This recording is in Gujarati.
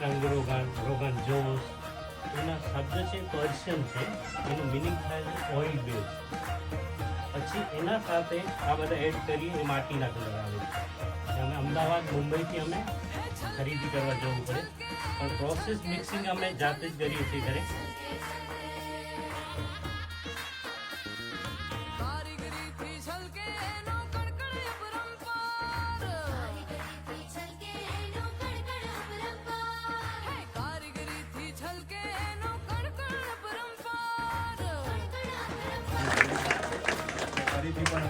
રોગન જોશ એના શબ્દ છે પર્શિયન છે, એનું મિનિંગ થાય છે ઓઇલ બેઝ. પછી એના સાથે આ બધા એડ કરીએ એ માટીના કલર આવે છે. અમે અમદાવાદ મુંબઈથી અમે ખરીદી કરવા જવું પડે, પણ પ્રોસેસ મિક્સિંગ અમે જાતે જ કરીએ છીએ ઘરે. ફરીથી પણ